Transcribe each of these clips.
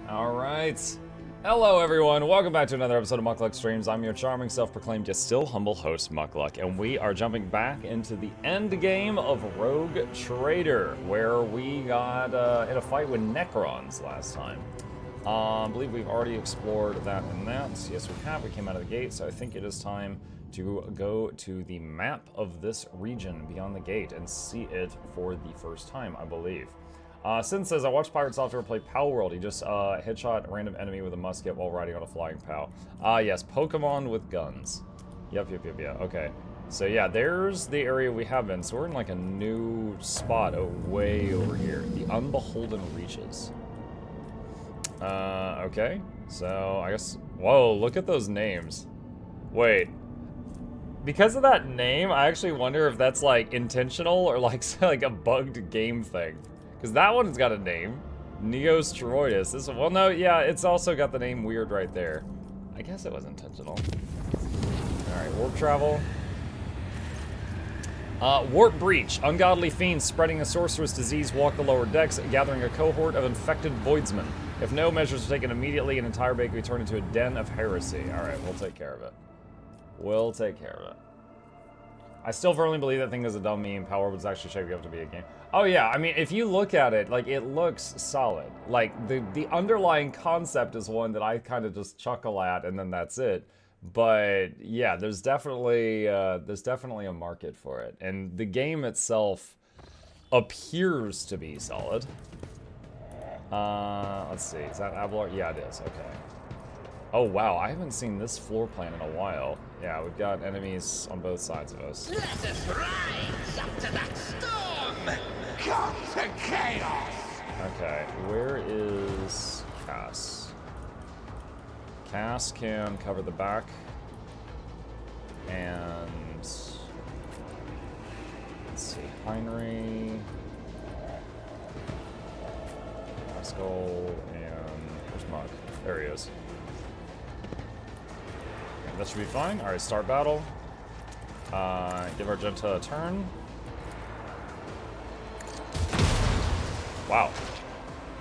Alright. Hello everyone, welcome back to another episode of Mukluk Streams. I'm your charming, self-proclaimed, yet still humble host, Mukluk, and we are jumping back into the end game of Rogue Trader, where we got in a fight with Necrons last time. I believe we've already explored that and that. Yes, we have. We came out of the gate, so I think it is time to go to the map of this region beyond the gate and see it for the first time, I believe. Sin says, I watched Pirate Software play Pow World. He just headshot a random enemy with a musket while riding on a flying POW. Yes, Pokemon with guns. Yep, okay. So yeah, there's the area we have been. So we're in like a new spot way over here. The Unbeholden Reaches. Okay. So I guess, whoa, look at those names. Wait. Because of that name, I actually wonder if that's like intentional or like a bugged game thing. Because that one's got a name. Neostroidus. This one, well, no, yeah, it's also got the name weird right there. I guess it was intentional. Alright, warp travel. Warp breach. Ungodly fiends spreading a sorcerous disease walk the lower decks, gathering a cohort of infected voidsmen. If no measures are taken immediately, an entire bake will be turned into a den of heresy. Alright, we'll take care of it. We'll take care of it. I still firmly believe that thing is a dumb meme. Power was actually shaping up to be a game. Oh yeah, I mean, if you look at it, like, it looks solid. Like, the underlying concept is one that I kind of just chuckle at, and then that's it. But yeah, there's definitely a market for it, and the game itself appears to be solid. Let's see, is that Avalar? Yeah, it is. Okay. Oh wow, I haven't seen this floor plan in a while. Yeah, we've got enemies on both sides of us. Let us rise up to that storm! Come to chaos! Okay, where is Cass? Cass can cover the back. And let's see, Heinrich, Skull, and where's Mug? There he is. That should be fine. Alright, start battle. Give Argenta a turn. Wow.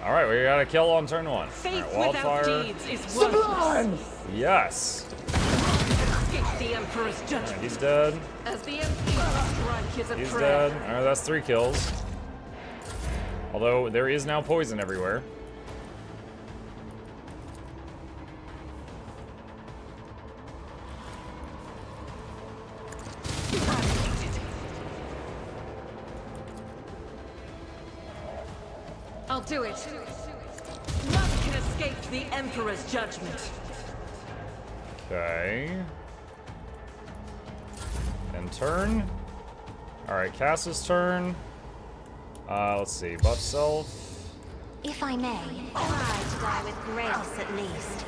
Alright, we got a kill on turn one. Faith right, without deeds is worthless. Yes! Escape the Emperor's judgment. Right, he's dead. As the Emperor's strike is a He's prayer. dead. Alright, that's 3 kills. Although, there is now poison everywhere. I'll do it. None can escape the Emperor's judgment. Okay. And turn. Alright, Cass's turn. Let's see, buff self. If I may, try to die with grace at least.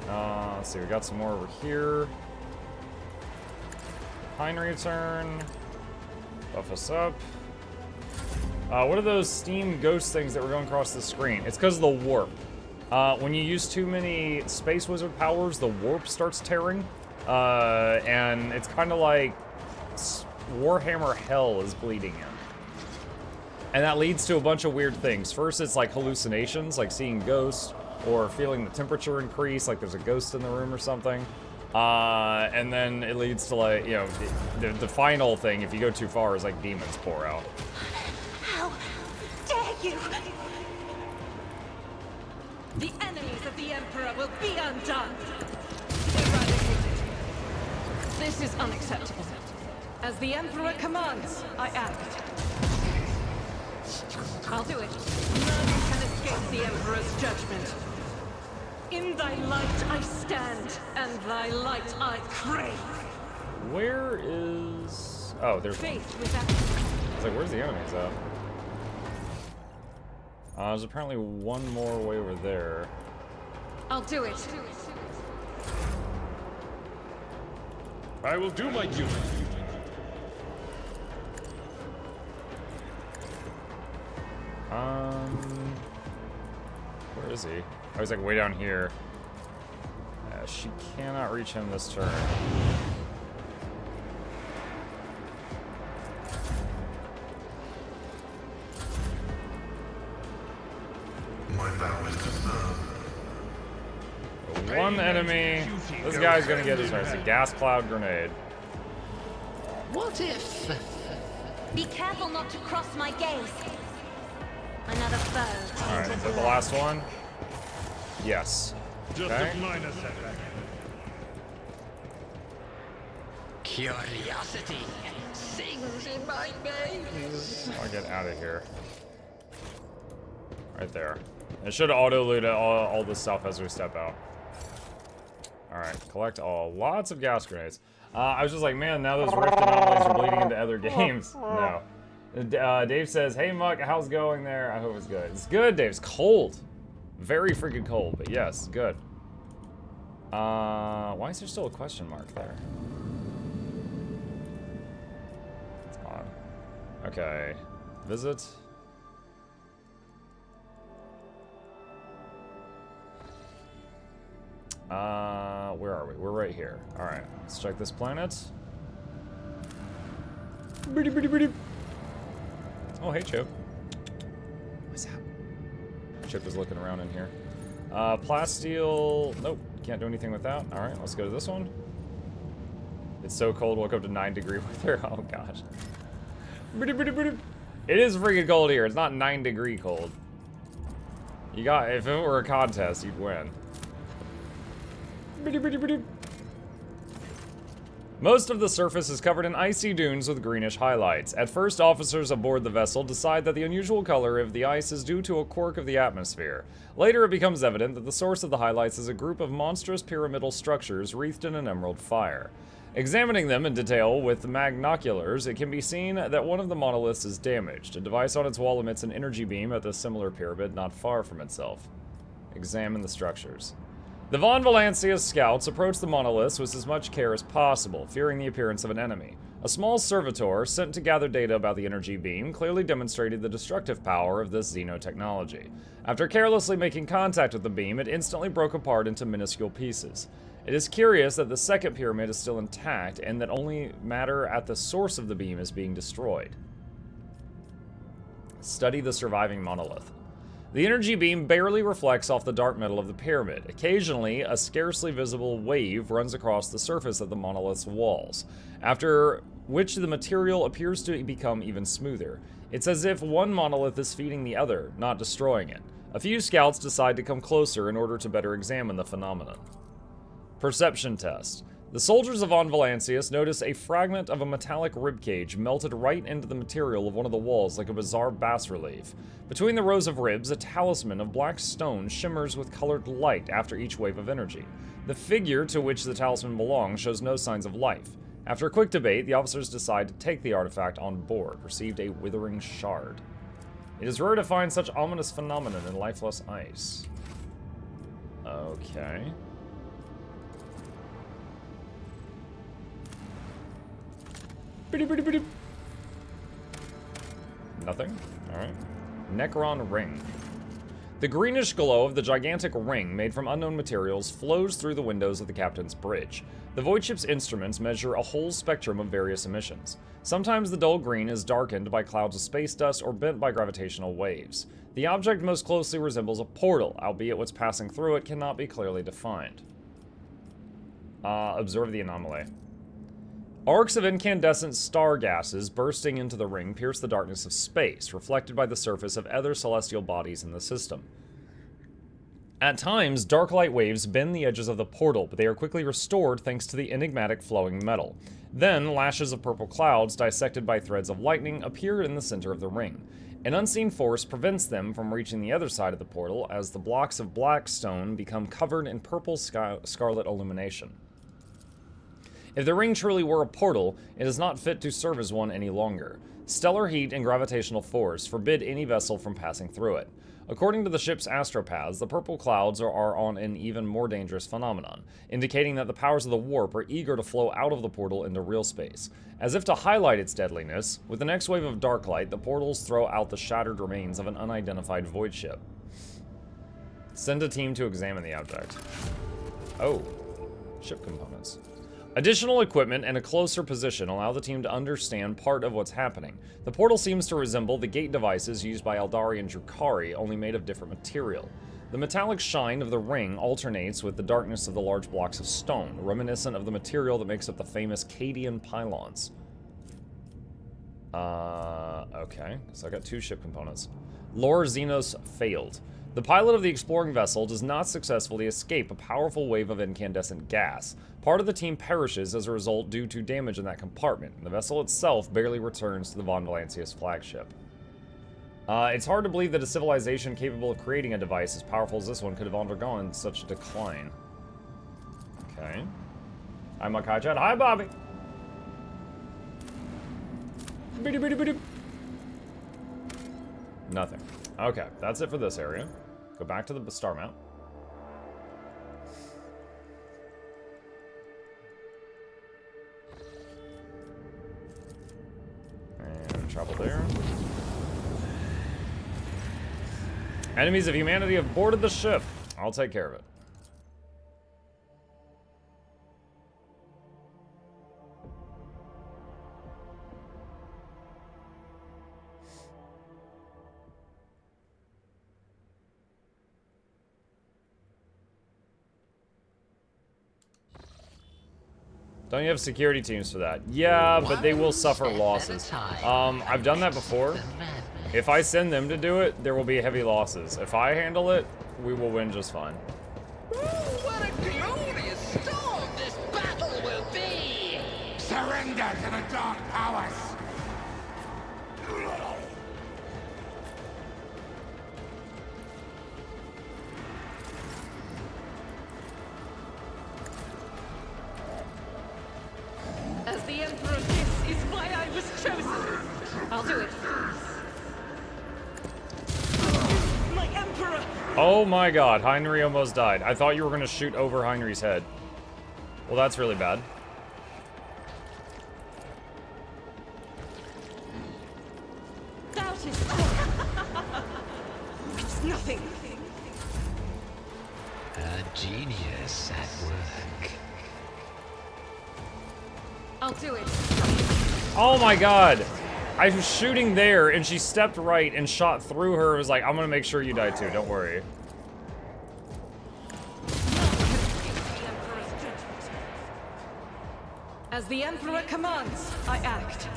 Let's see, we got some more over here. Heinrich turn. Buff us up. What are those steam ghost things that were going across the screen? It's because of the warp. When you use too many Space Wizard powers, the warp starts tearing. And it's kind of like Warhammer Hell is bleeding in. And that leads to a bunch of weird things. First, it's like hallucinations, like seeing ghosts, or feeling the temperature increase, like there's a ghost in the room or something. And then it leads to, like, you know, the final thing, if you go too far, is like demons pour out. How dare you! The enemies of the Emperor will be undone. Eradicated. This is unacceptable. As the Emperor commands, I act. I'll do it. None can escape the Emperor's judgment. In thy light I stand, and thy light I crave. Where is... Oh, there's one. Faith without... It's like, where's the enemies at? There's apparently one more way over there. I'll do it. I will do my duty. Where is he? Oh, he's like way down here. She cannot reach him this turn. My vow is to serve. One enemy. This guy's gonna get his face. A gas cloud grenade. What if... Be careful not to cross my gaze. Another foe. Alright, is that the last one? Yes. Just Okay. a minor setback. Curiosity sings in my veins. I'll get out of here. Right there. It should auto-loot all the stuff as we step out. Alright, collect all. Lots of gas grenades. I was just like, man, now those rift anomalies are bleeding into other games. No. Dave says, hey, Muck, how's it going there? I hope it's good. It's good, Dave. It's cold. Very freaking cold, but yes, good. Why is there still a question mark there? It's odd. Okay. Visit. Where are we? We're right here. Alright, let's check this planet. Oh, hey, Chip. What's up? Chip is looking around in here. Plasteel. Nope, can't do anything with that. Alright, let's go to this one. It's so cold, woke up to 9-degree weather. Oh, gosh. It is freaking cold here. It's not 9-degree cold. You got, if it were a contest, you'd win. Most of the surface is covered in icy dunes with greenish highlights. At first, officers aboard the vessel decide that the unusual color of the ice is due to a quirk of the atmosphere. Later, it becomes evident that the source of the highlights is a group of monstrous pyramidal structures wreathed in an emerald fire. Examining them in detail with magnoculars, it can be seen that one of the monoliths is damaged. A device on its wall emits an energy beam at the similar pyramid not far from itself. Examine the structures. The Von Valancia's scouts approached the monoliths with as much care as possible, fearing the appearance of an enemy. A small servitor sent to gather data about the energy beam clearly demonstrated the destructive power of this xenotechnology. After carelessly making contact with the beam, it instantly broke apart into minuscule pieces. It is curious that the second pyramid is still intact and that only matter at the source of the beam is being destroyed. Study the surviving monolith. The energy beam barely reflects off the dark metal of the pyramid. Occasionally, a scarcely visible wave runs across the surface of the monolith's walls, after which the material appears to become even smoother. It's as if one monolith is feeding the other, not destroying it. A few scouts decide to come closer in order to better examine the phenomenon. Perception test. The soldiers of Von Valancius notice a fragment of a metallic ribcage melted right into the material of one of the walls like a bizarre bas-relief. Between the rows of ribs, a talisman of black stone shimmers with colored light after each wave of energy. The figure to which the talisman belongs shows no signs of life. After a quick debate, the officers decide to take the artifact on board, received a withering shard. It is rare to find such ominous phenomenon in lifeless ice. Okay. Nothing? Alright. Necron Ring. The greenish glow of the gigantic ring, made from unknown materials, flows through the windows of the captain's bridge. The void ship's instruments measure a whole spectrum of various emissions. Sometimes the dull green is darkened by clouds of space dust or bent by gravitational waves. The object most closely resembles a portal, albeit what's passing through it cannot be clearly defined. Observe the anomaly. Arcs of incandescent star gases bursting into the ring pierce the darkness of space, reflected by the surface of other celestial bodies in the system. At times, dark light waves bend the edges of the portal, but they are quickly restored thanks to the enigmatic flowing metal. Then, lashes of purple clouds, dissected by threads of lightning, appear in the center of the ring. An unseen force prevents them from reaching the other side of the portal as the blocks of black stone become covered in purple scarlet illumination. If the ring truly were a portal, it is not fit to serve as one any longer. Stellar heat and gravitational force forbid any vessel from passing through it. According to the ship's astropaths, the purple clouds are on an even more dangerous phenomenon, indicating that the powers of the warp are eager to flow out of the portal into real space. As if to highlight its deadliness, with the next wave of dark light, the portals throw out the shattered remains of an unidentified void ship. Send a team to examine the object. Oh, ship components. Additional equipment and a closer position allow the team to understand part of what's happening. The portal seems to resemble the gate devices used by Eldari and Drukhari, only made of different material. The metallic shine of the ring alternates with the darkness of the large blocks of stone, reminiscent of the material that makes up the famous Cadian pylons. Okay, so I got 2 ship components. Lore Xenos failed. The pilot of the exploring vessel does not successfully escape a powerful wave of incandescent gas. Part of the team perishes as a result due to damage in that compartment, and the vessel itself barely returns to the Von Valancius flagship. It's hard to believe that a civilization capable of creating a device as powerful as this one could have undergone such a decline. Okay. Hi, Makai Chat. Hi, Bobby. Nothing. Okay, that's it for this area. Go back to the star mount. And travel there. Enemies of humanity have boarded the ship. I'll take care of it. Don't you have security teams for that? Yeah, but they will suffer losses. I've done that before. If I send them to do it, there will be heavy losses. If I handle it, we will win just fine. Ooh, what a glorious storm this battle will be! Surrender to the dark powers! As the Emperor, this is why I was chosen. I'll do it. My Emperor! Oh my god, Heinrich almost died. I thought you were gonna shoot over Heinrich's head. Well, that's really bad. Doubt it. It's nothing. A genius at work. I'll do it. Oh my god! I was shooting there, and she stepped right and shot through her. It was like, I'm gonna make sure you die too, don't worry. As the Emperor commands, I act.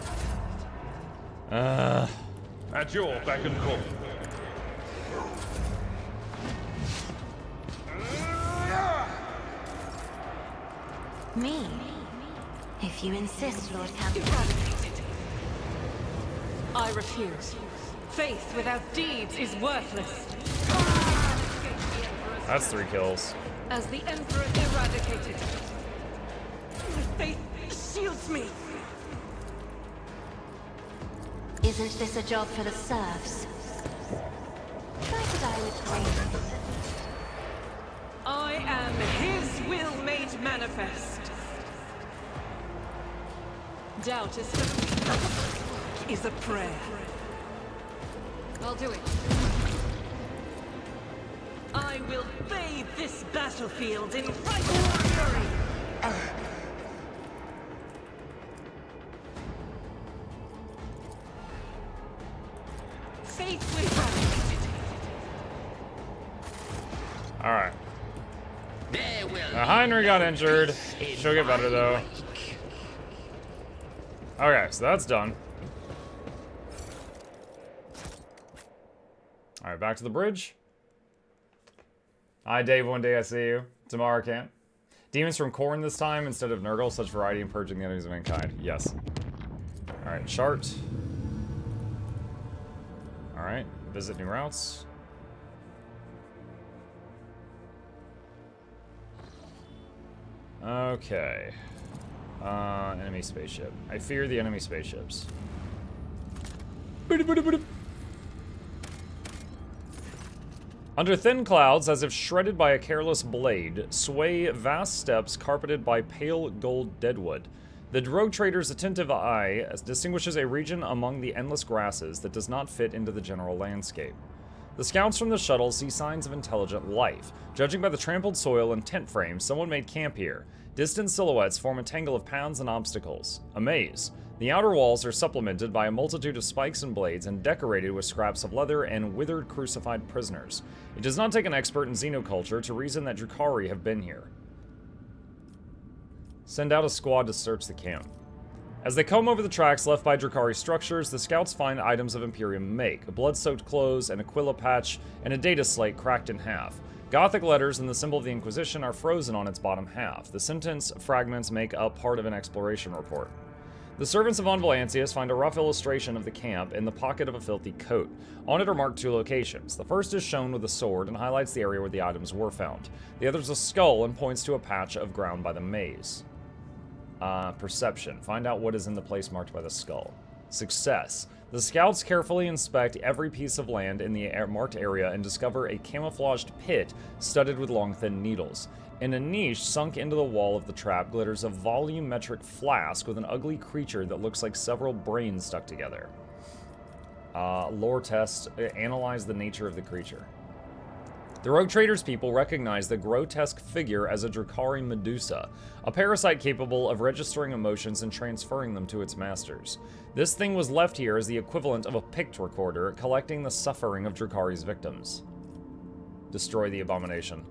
At your beck and call. Me? If you insist, Lord Campbell. Eradicated. I refuse. Faith without deeds is worthless. That's 3 kills. As the Emperor eradicated. My faith shields me. Isn't this a job for the serfs? Try to die with grace. I am his will made manifest. Doubt is a prayer. I'll do it. I will bathe this battlefield in righteous fury. Faith with Alright. There will Heinrich got injured. She'll get better though. Okay, so that's done. Alright, back to the bridge. Hi Dave, one day I see you. Tomorrow I can't. Demons from Khorne this time instead of Nurgle, such variety in purging the enemies of mankind. Yes. Alright, chart. Alright, visit new routes. Okay. Enemy spaceship. I fear the enemy spaceships. Under thin clouds, as if shredded by a careless blade, sway vast steppes carpeted by pale gold deadwood. The rogue trader's attentive eye distinguishes a region among the endless grasses that does not fit into the general landscape. The scouts from the shuttle see signs of intelligent life. Judging by the trampled soil and tent frames, someone made camp here. Distant silhouettes form a tangle of paths and obstacles. A maze. The outer walls are supplemented by a multitude of spikes and blades and decorated with scraps of leather and withered crucified prisoners. It does not take an expert in xenoculture to reason that Drukhari have been here. Send out a squad to search the camp. As they comb over the tracks left by Drukhari structures, the scouts find items of Imperium make, blood-soaked clothes, an Aquila patch, and a data slate cracked in half. Gothic letters and the symbol of the Inquisition are frozen on its bottom half. The sentence fragments make up part of an exploration report. The servants of Von Valancius find a rough illustration of the camp in the pocket of a filthy coat. On it are marked 2 locations. The first is shown with a sword and highlights the area where the items were found. The other is a skull and points to a patch of ground by the maze. Perception. Find out what is in the place marked by the skull. Success. The scouts carefully inspect every piece of land in the marked area and discover a camouflaged pit studded with long, thin needles. In a niche sunk into the wall of the trap glitters a volumetric flask with an ugly creature that looks like several brains stuck together. Lore test. Analyze the nature of the creature. The Rogue Trader's people recognize the grotesque figure as a Drukhari Medusa, a parasite capable of registering emotions and transferring them to its masters. This thing was left here as the equivalent of a Pict recorder, collecting the suffering of Drukhari's victims. Destroy the abomination.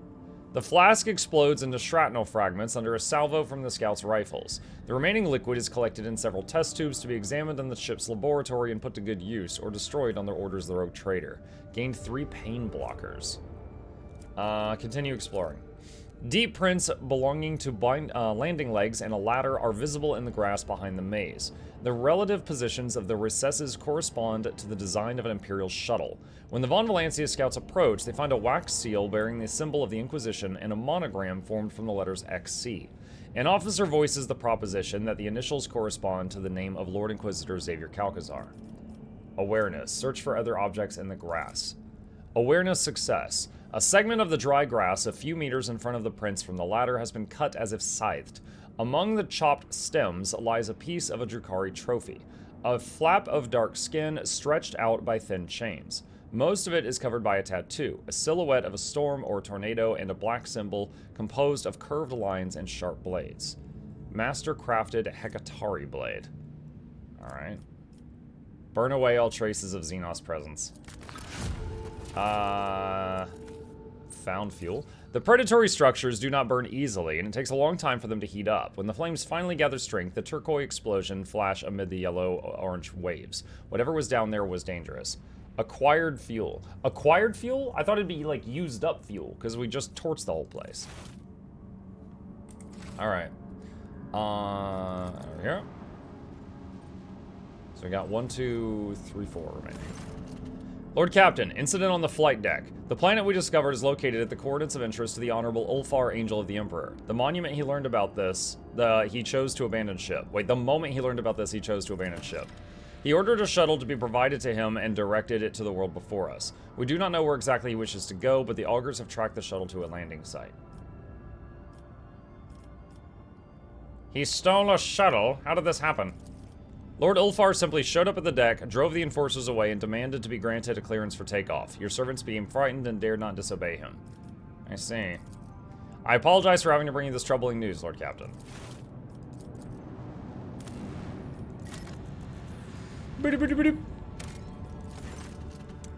The flask explodes into shrapnel fragments under a salvo from the scouts' rifles. The remaining liquid is collected in several test tubes to be examined in the ship's laboratory and put to good use, or destroyed on the orders of the Rogue Trader. Gained 3 pain blockers. Continue exploring. Deep prints belonging to landing legs and a ladder are visible in the grass behind the maze. The relative positions of the recesses correspond to the design of an Imperial shuttle. When the Von Valancius scouts approach, they find a wax seal bearing the symbol of the Inquisition and a monogram formed from the letters XC. An officer voices the proposition that the initials correspond to the name of Lord Inquisitor Xavier Calcazar. Awareness. Search for other objects in the grass. Awareness success. A segment of the dry grass a few meters in front of the prints from the ladder has been cut as if scythed. Among the chopped stems lies a piece of a Drukhari trophy, a flap of dark skin stretched out by thin chains. Most of it is covered by a tattoo, a silhouette of a storm or tornado, and a black symbol composed of curved lines and sharp blades. Master-crafted Hekatari blade. Alright. Burn away all traces of Xenos presence. Found fuel. The predatory structures do not burn easily, and it takes a long time for them to heat up. When the flames finally gather strength, the turquoise explosion flash amid the yellow-orange waves. Whatever was down there was dangerous. Acquired fuel. Acquired fuel? I thought it'd be, like, used up fuel, because we just torched the whole place. Alright. There we go. So we got 1, 2, 3, 4 remaining. Lord Captain, incident on the flight deck. The planet we discovered is located at the coordinates of interest to the Honorable Ulfar, Angel of the Emperor. The moment he learned about this, he chose to abandon ship. Wait, the moment he learned about this, he chose to abandon ship. He ordered a shuttle to be provided to him and directed it to the world before us. We do not know where exactly he wishes to go, but the augurs have tracked the shuttle to a landing site. He stole a shuttle? How did this happen? Lord Ulfar simply showed up at the deck, drove the enforcers away, and demanded to be granted a clearance for takeoff. Your servants became frightened and dared not disobey him. I see. I apologize for having to bring you this troubling news, Lord Captain.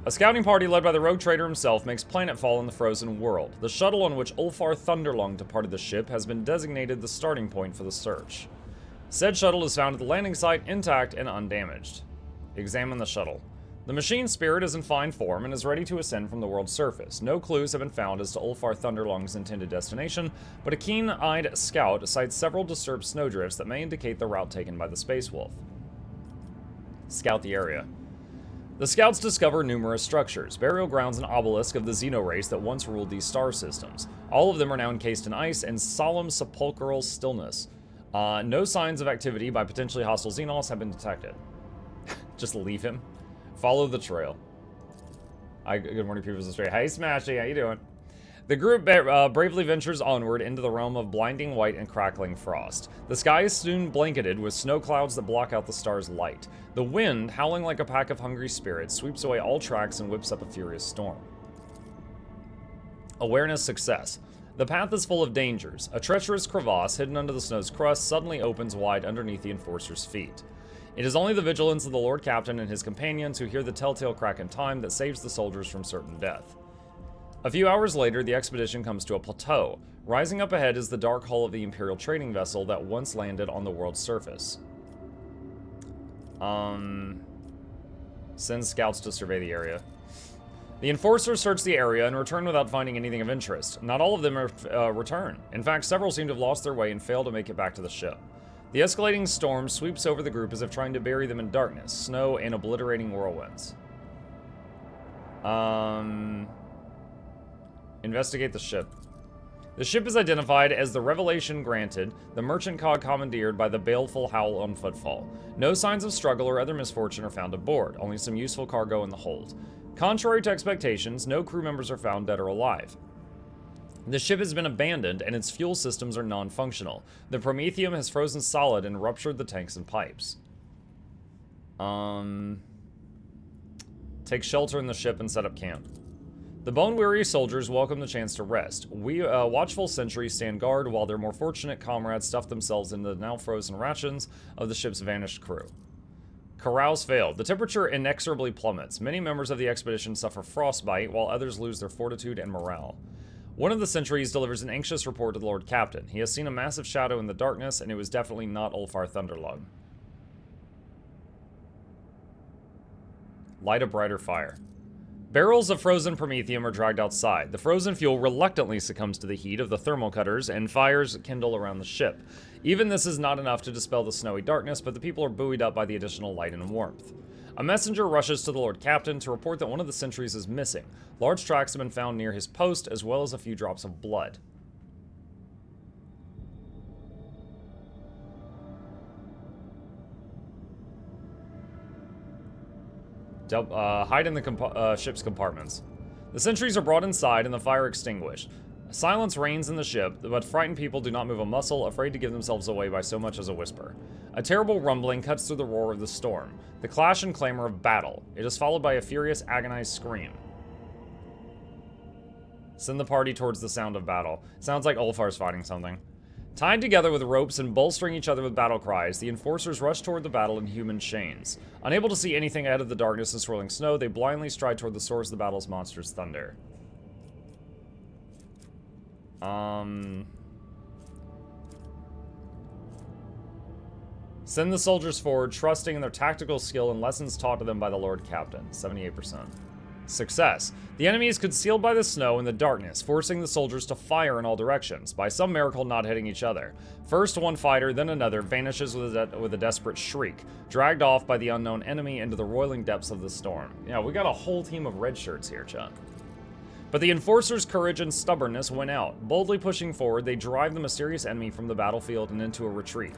A scouting party led by the Rogue Trader himself makes planetfall in the frozen world. The shuttle on which Ulfar Thunderlung departed the ship has been designated the starting point for the search. Said shuttle is found at the landing site intact and undamaged. Examine the shuttle. The machine spirit is in fine form and is ready to ascend from the world's surface. No clues have been found as to Ulfar Thunderlung's intended destination, but a keen-eyed scout cites several disturbed snowdrifts that may indicate the route taken by the Space Wolf. Scout the area. The scouts discover numerous structures, burial grounds and obelisks of the Xeno race that once ruled these star systems. All of them are now encased in ice and solemn sepulchral stillness. No signs of activity by potentially hostile Xenos have been detected. Just leave him. Follow the trail. Good morning, people. Straight. Hey, Smashy, how you doing? The group bravely ventures onward into the realm of blinding white and crackling frost. The sky is soon blanketed with snow clouds that block out the star's light. The wind, howling like a pack of hungry spirits, sweeps away all tracks and whips up a furious storm. Awareness success. The path is full of dangers. A treacherous crevasse hidden under the snow's crust suddenly opens wide underneath the enforcer's feet. It is only the vigilance of the Lord Captain and his companions who hear the telltale crack in time that saves the soldiers from certain death. A few hours later, the expedition comes to a plateau. Rising up ahead is the dark hull of the Imperial trading vessel that once landed on the world's surface. Send scouts to survey the area. The enforcers search the area and return without finding anything of interest. Not all of them return. In fact, several seem to have lost their way and fail to make it back to the ship. The escalating storm sweeps over the group as if trying to bury them in darkness, snow, and obliterating whirlwinds. Investigate the ship. The ship is identified as the Revelation Granted, the merchant cog commandeered by the baleful Howl on Footfall. No signs of struggle or other misfortune are found aboard, only some useful cargo in the hold. Contrary to expectations, no crew members are found dead or alive. The ship has been abandoned and its fuel systems are non-functional. The Promethium has frozen solid and ruptured the tanks and pipes. Take shelter in the ship and set up camp. The bone-weary soldiers welcome the chance to rest. Watchful sentries stand guard while their more fortunate comrades stuff themselves into the now frozen rations of the ship's vanished crew. Carouse failed. The temperature inexorably plummets. Many members of the expedition suffer frostbite, while others lose their fortitude and morale. One of the sentries delivers an anxious report to the Lord Captain. He has seen a massive shadow in the darkness, and it was definitely not Ulfar Thunderlug. Light a brighter fire. Barrels of frozen promethium are dragged outside. The frozen fuel reluctantly succumbs to the heat of the thermal cutters, and fires kindle around the ship. Even this is not enough to dispel the snowy darkness, but the people are buoyed up by the additional light and warmth. A messenger rushes to the Lord Captain to report that one of the sentries is missing. Large tracks have been found near his post, as well as a few drops of blood. Hide in the ship's compartments. The sentries are brought inside and the fire extinguished. Silence reigns in the ship, but frightened people do not move a muscle, afraid to give themselves away by so much as a whisper. A terrible rumbling cuts through the roar of the storm, the clash and clamor of battle. It is followed by a furious, agonized scream. Send the party towards the sound of battle. Sounds like Ulfar's fighting something. Tied together with ropes and bolstering each other with battle cries, the enforcers rush toward the battle in human chains. Unable to see anything ahead of the darkness and swirling snow, they blindly stride toward the source of the battle's monstrous thunder. Send the soldiers forward, trusting in their tactical skill and lessons taught to them by the Lord Captain. 78%. Success. The enemy is concealed by the snow and the darkness, forcing the soldiers to fire in all directions, by some miracle not hitting each other. First one fighter, then another, vanishes with a desperate shriek, dragged off by the unknown enemy into the roiling depths of the storm. Yeah, we got a whole team of red shirts here, Chuck. But the enforcers' courage and stubbornness win out. Boldly pushing forward, they drive the mysterious enemy from the battlefield and into a retreat.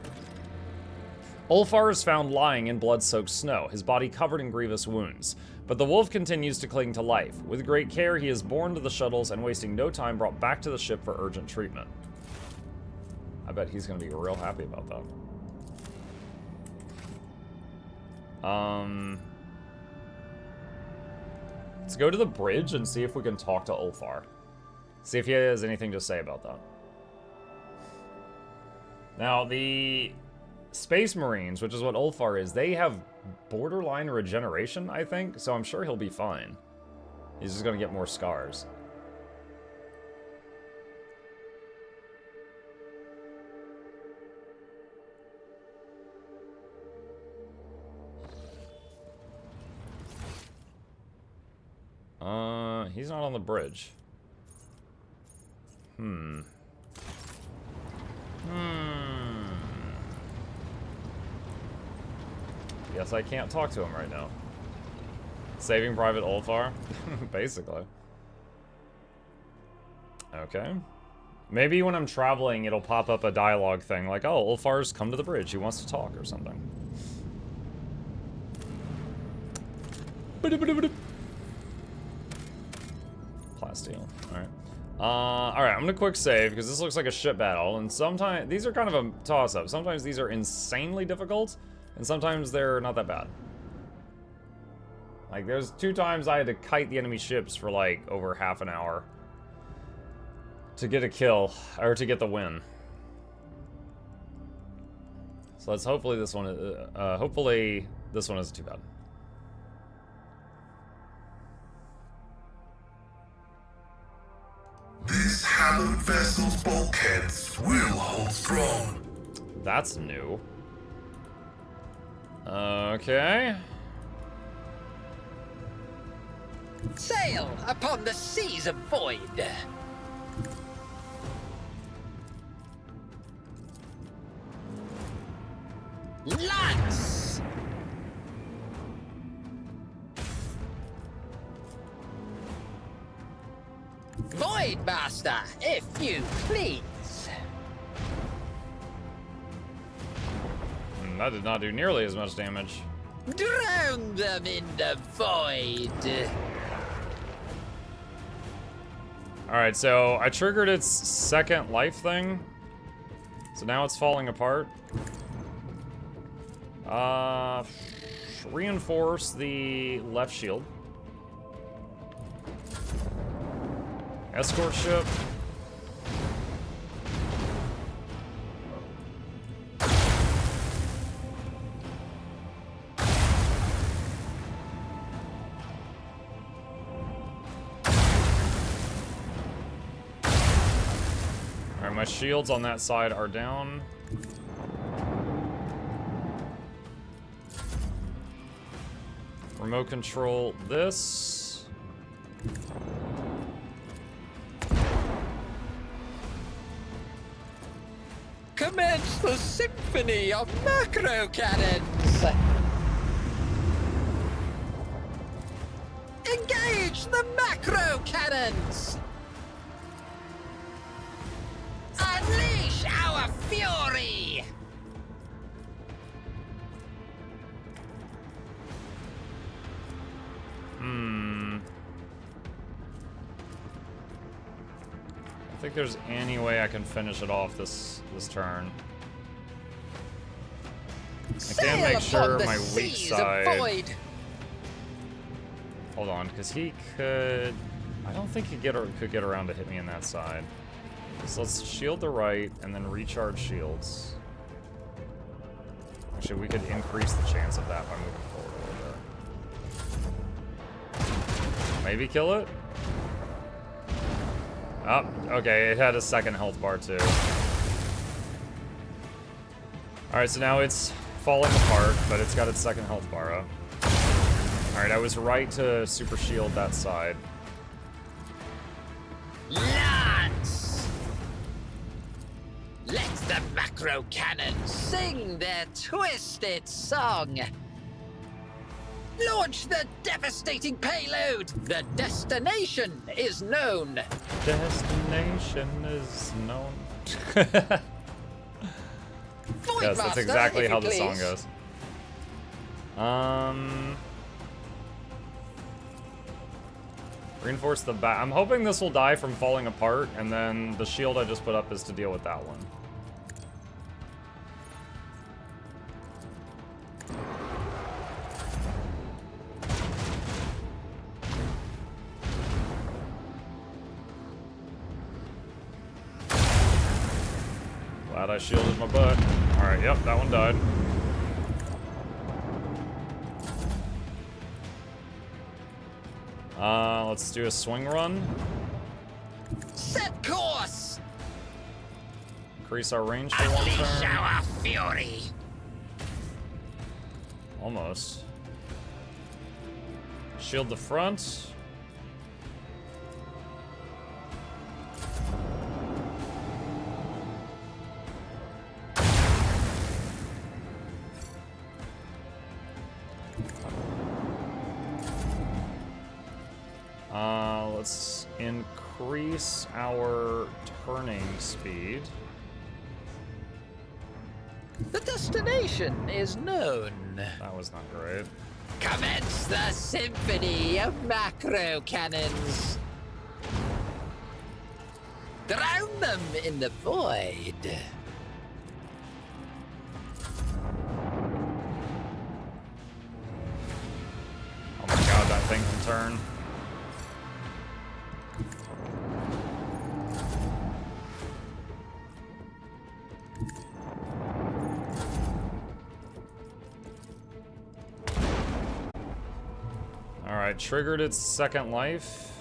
Ulfar is found lying in blood-soaked snow, his body covered in grievous wounds. But the wolf continues to cling to life. With great care, he is borne to the shuttles and, wasting no time, brought back to the ship for urgent treatment. I bet he's going to be real happy about that. Let's go to the bridge and see if we can talk to Ulfar. See if he has anything to say about that. Now, the Space Marines, which is what Ulfar is, they have borderline regeneration, I think, so I'm sure he'll be fine. He's just gonna get more scars. He's not on the bridge. Guess I can't talk to him right now. Saving Private Ulfar? Basically. Okay. Maybe when I'm traveling, it'll pop up a dialogue thing like, oh, Ulfar's come to the bridge. He wants to talk or something. Plasteel. Alright. Alright, I'm gonna quick save because this looks like a ship battle, and sometimes these are kind of a toss-up. Sometimes these are insanely difficult, and sometimes they're not that bad. Like, there's 2 times I had to kite the enemy ships for like over half an hour to get a kill, or to get the win. So let's hopefully this one isn't too bad. This hallowed vessel's bulkheads will hold strong. That's new. Okay. Sail upon the seas of void. Lance! Void Master, if you please. That did not do nearly as much damage. Drown them in the void. Alright, so I triggered its second life thing. So now it's falling apart. Reinforce the left shield. Escort ship. Alright, my shields on that side are down. Remote control this. Commence the symphony of macro cannons. Engage the macro cannons. Unleash our fury. I think there's any way I can finish it off this turn. I can make sure my weak side. Hold on, because he could. I don't think he could get around to hit me in that side. So let's shield the right and then recharge shields. Actually, we could increase the chance of that by moving forward a little bit. Maybe kill it? Oh, okay, it had a second health bar too. Alright, so now it's falling apart, but it's got its second health bar up. Alright, I was right to super shield that side. Lance! Let the macro cannons sing their twisted song. Launch the devastating payload. The destination is known. Destination is known. Void Yes, that's Master, exactly if how you the song please. goes. Reinforce the back. I'm hoping this will die from falling apart, and then the shield I just put up is to deal with that one. Glad I shielded my butt. Alright, yep, that one died. Let's do a swing run. Set course. Increase our range for one Unleash turn. our fury. Almost. Shield the front. Let's increase our turning speed. The destination is known. That was not great. Commence the symphony of macro cannons. Drown them in the void. Oh my god, that thing can turn. Alright, triggered its second life.